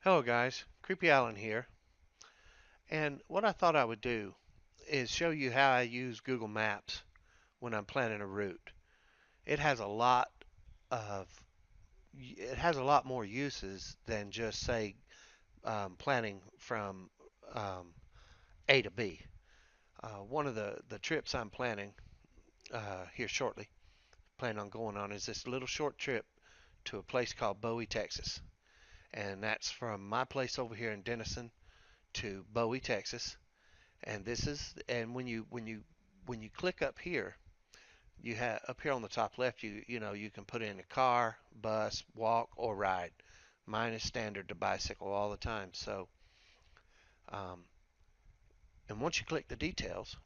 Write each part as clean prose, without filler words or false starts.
Hello guys, Creepy Allen here. And what I thought I would do is show you how I use Google Maps when I'm planning a route. It has a lot of it has a lot more uses than just say planning from um, A to B. One of the trips I'm planning here shortly, plan on going on, is this little short trip to a place called Bowie, Texas, and that's from my place over here in Denison to Bowie, Texas. And when you click up here, you have up here on the top left, you can put in a car, bus, walk, or ride. Mine is standard to bicycle all the time. Um, and once you click the details,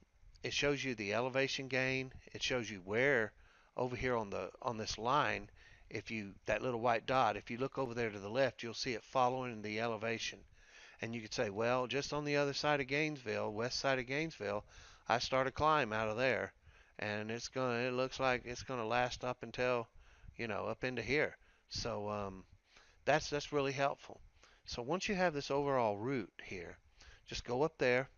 it shows you the elevation gain. It shows you where over here on this line, if you that little white dot, if you look over there to the left, you'll see it following the elevation. And you could say, well, just on the other side of Gainesville, west side of Gainesville, I start a climb out of there, and it looks like it's gonna last up until, up into here. So that's really helpful. So once you have this overall route here, just go up there,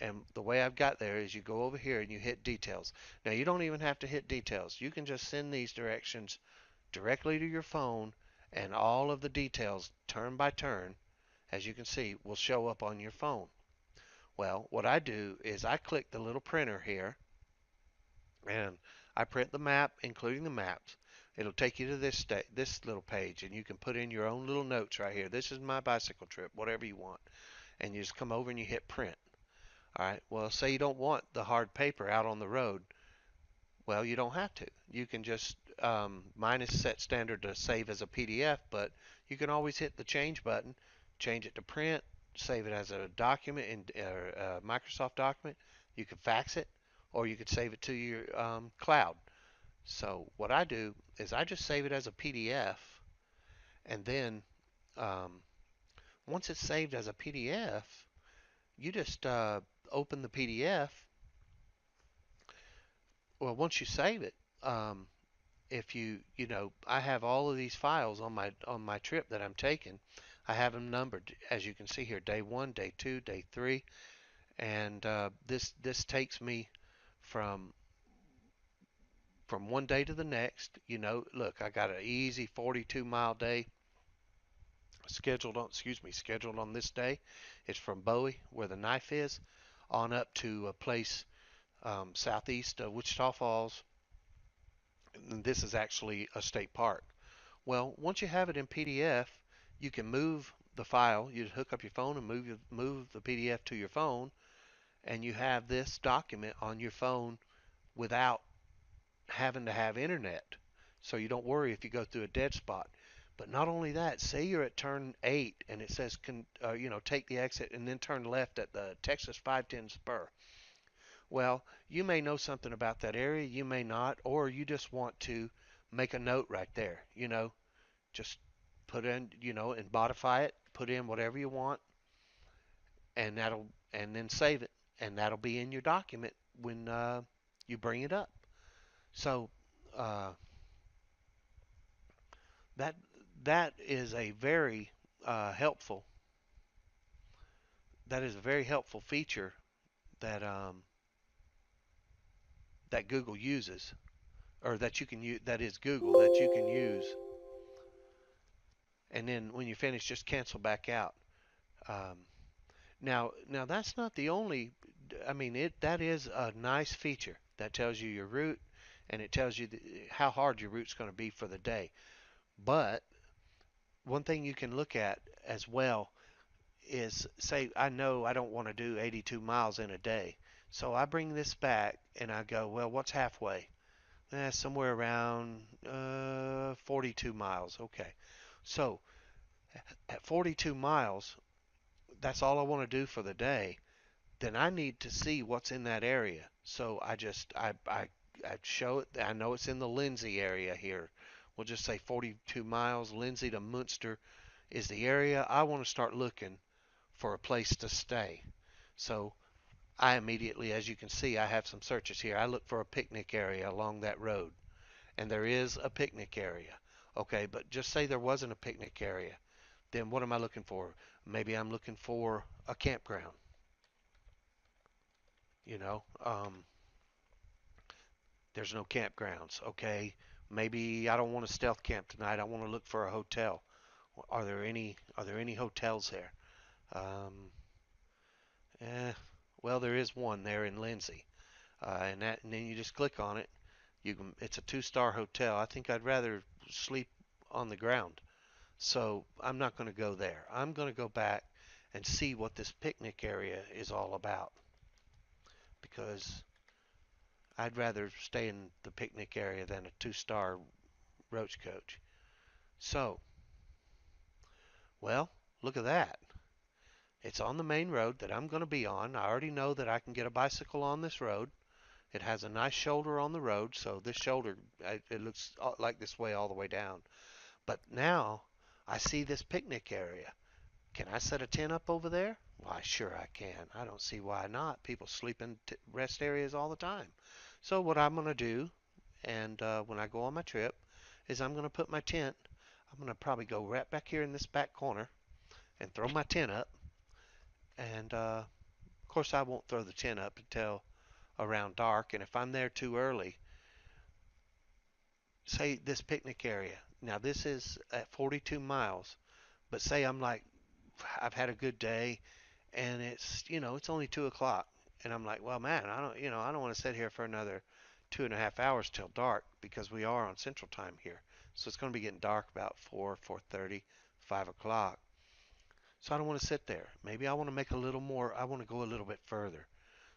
and the way I've got there is you go over here and you hit details. Now you don't even have to hit details. You can just send these directions directly to your phone, and all of the details, turn by turn, as you can see, will show up on your phone. Well, what I do is I click the little printer here and I print the map, including the maps. It'll take you to this little page, and you can put in your own little notes right here. This is my bicycle trip, whatever you want. And you just come over and you hit print. All right. Well, say you don't want the hard paper out on the road. Well, you don't have to. You can just mine is set standard to save as a PDF, but you can always hit the change button, change it to print, save it as a document in a Microsoft document. You can fax it, or you could save it to your cloud. So what I do is I just save it as a PDF, and then um, once it's saved as a PDF, you just open the PDF. Well, once you save it, um, if I have all of these files on my trip that I'm taking. I have them numbered, as you can see here, day 1, day 2, day 3, and this takes me from from one day to the next. Look, I got an easy 42-mile day scheduled on this day. It's from Bowie, where the knife is, on up to a place southeast of Wichita Falls. And this is actually a state park. Well, once you have it in PDF, you can move the file. You hook up your phone and move the PDF to your phone, and you have this document on your phone without having to have internet. So you don't worry if you go through a dead spot. But not only that, say you're at turn 8 and it says, take the exit and then turn left at the Texas 510 spur. Well, you may know something about that area, you may not, or you just want to make a note right there. Just put in, and modify it, put in whatever you want, and then save it, and that'll be in your document when you bring it up. So uh, that that is a very helpful feature that that Google uses, or that you can use, that is Google, that you can use, and then when you finish, just cancel back out. Um, now that's not the only. I mean, that is a nice feature that tells you your route, and it tells you how hard your route's going to be for the day. But one thing you can look at as well is, say I know I don't want to do 82 miles in a day, so I bring this back and I go, well, what's halfway? Somewhere around 42 miles. Okay, so at 42 miles, that's all I want to do for the day. Then I need to see what's in that area. So I show it. I know it's in the Lindsay area here. We'll just say 42 miles. Lindsay to Munster is the area. I want to start looking for a place to stay. So I immediately, as you can see, I have some searches here. I look for a picnic area along that road, and there is a picnic area. Okay, but just say there wasn't a picnic area. Then what am I looking for? Maybe I'm looking for a campground. You know, there's no campgrounds. Okay, maybe I don't want to stealth camp tonight. I want to look for a hotel. Are there any hotels there? Um, eh, well, there is one there in Lindsay, and then you just click on it. It's a two-star hotel. I think I'd rather sleep on the ground, so I'm not going to go there. I'm going to go back and see what this picnic area is all about because I'd rather stay in the picnic area than a two-star roach coach. So, well, look at that. It's on the main road that I'm going to be on. I already know that I can get a bicycle on this road. It has a nice shoulder on the road, so this shoulder, it looks like this way all the way down. But now I see this picnic area. Can I set a tent up over there? Why, sure I can. I don't see why not. People sleep in rest areas all the time. So what I'm going to do, and when I go on my trip, is I'm going to put my tent. I'm going to probably go right back here in this back corner and throw my tent up. And of course, I won't throw the tent up until around dark. And if I'm there too early, say this picnic area. Now this is at 42 miles, but say I'm like, I've had a good day and it's only 2 o'clock. And I'm like, well, man, I don't want to sit here for another 2.5 hours till dark because we are on Central Time here. So it's going to be getting dark about 4:30, 5 o'clock. So I don't want to sit there. Maybe I want to make a little more, I want to go a little bit further.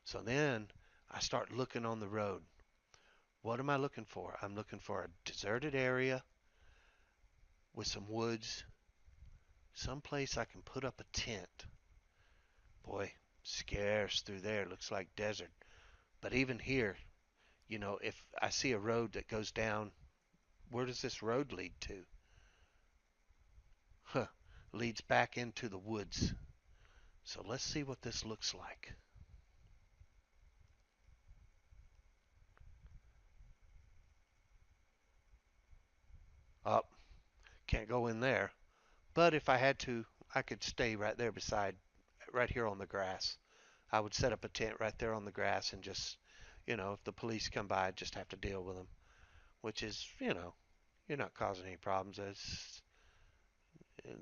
So then I start looking on the road. What am I looking for? I'm looking for a deserted area with some woods, someplace I can put up a tent. Boy, scarce through there. Looks like desert. But even here, if I see a road that goes down, where does this road lead to? Huh, leads back into the woods. So let's see what this looks like. Up, can't go in there. But if I had to, I could stay right there right here on the grass. I would set up a tent right there on the grass and just, if the police come by, I'd just have to deal with them, which is, you're not causing any problems.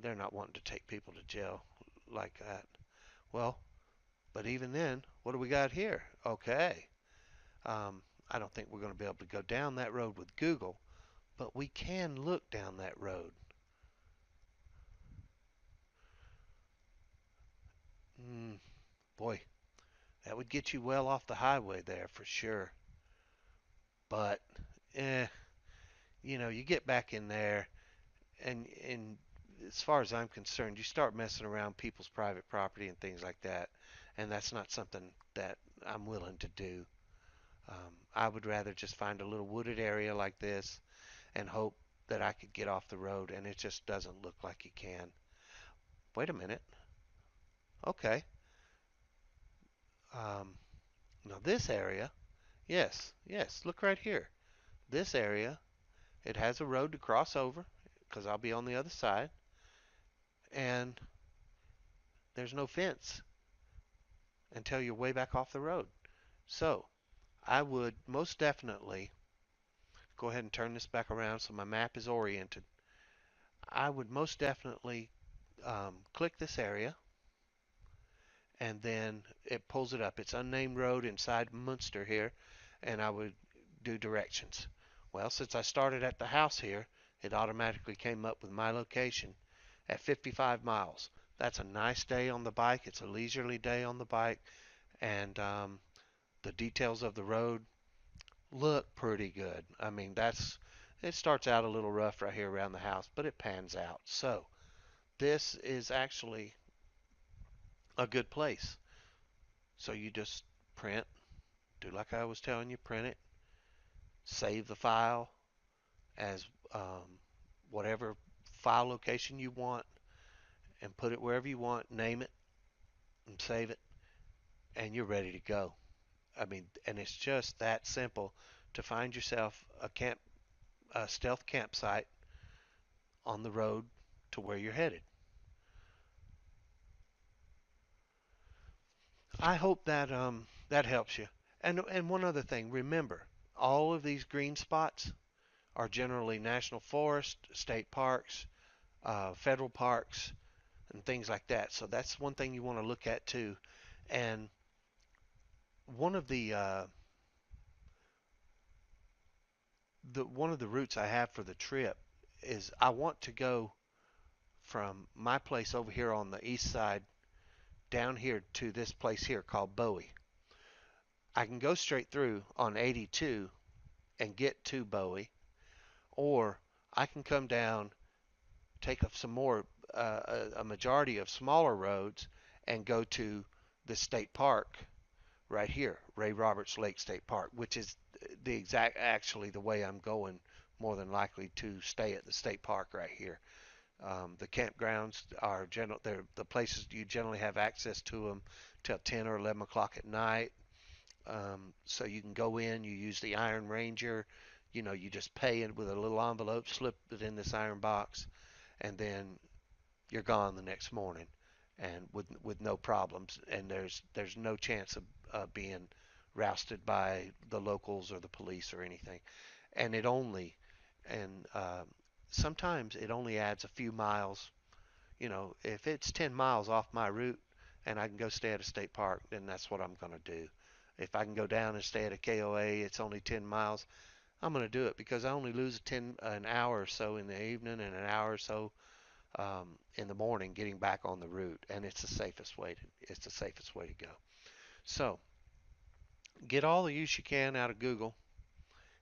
They're not wanting to take people to jail like that. Well, but even then, what do we got here? Okay. Um, I don't think we're going to be able to go down that road with Google, but we can look down that road. Mm, boy, that would get you well off the highway there for sure. But, eh, you get back in there, and as far as I'm concerned, you start messing around people's private property and things like that, and that's not something that I'm willing to do. I would rather just find a little wooded area like this and hope that I could get off the road, and it just doesn't look like you can. Wait a minute. Okay. Um, Now this area, yes, yes, look right here. This area, it has a road to cross over because I'll be on the other side, and there's no fence until you're way back off the road. So I would most definitely go ahead and turn this back around so my map is oriented. I would most definitely click this area and then it pulls it up. It's unnamed road inside Munster here, and I would do directions. Well, since I started at the house here, it automatically came up with my location at 55 miles. That's a nice day on the bike. It's a leisurely day on the bike, and the details of the road look pretty good. I mean, it starts out a little rough right here around the house, but it pans out. So this is actually a good place. So you just print, do like I was telling you, print it, save the file as whatever file location you want, and put it wherever you want, name it, and save it, and you're ready to go. I mean, and it's just that simple to find yourself a stealth campsite on the road to where you're headed. I hope that that helps you. And one other thing, remember, all of these green spots are generally national forest, state parks, federal parks, and things like that. So that's one thing you want to look at too. And one of the one of the routes I have for the trip is I want to go from my place over here on the east side down here to this place here called Bowie. I can go straight through on 82 and get to Bowie, or I can come down, take up some more, a majority of smaller roads, and go to the state park right here, Ray Roberts Lake State Park, which is the exact, actually, the way I'm going more than likely to stay at the state park right here. The campgrounds are they're the places you generally have access to them till 10 or 11 o'clock at night. So you can go in, you use the Iron Ranger, you just pay it with a little envelope, slip it in this iron box, and then you're gone the next morning, and with no problems. And there's no chance of being rousted by the locals or the police or anything. And it only and sometimes it only adds a few miles. If it's 10 miles off my route and I can go stay at a state park, then that's what I'm going to do. If I can go down and stay at a KOA, it's only 10 miles. I'm going to do it because I only lose an hour or so in the evening and an hour or so in the morning getting back on the route, and it's the safest way to go. So get all the use you can out of Google,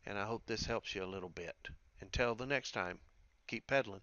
and I hope this helps you a little bit. Until the next time, keep pedaling.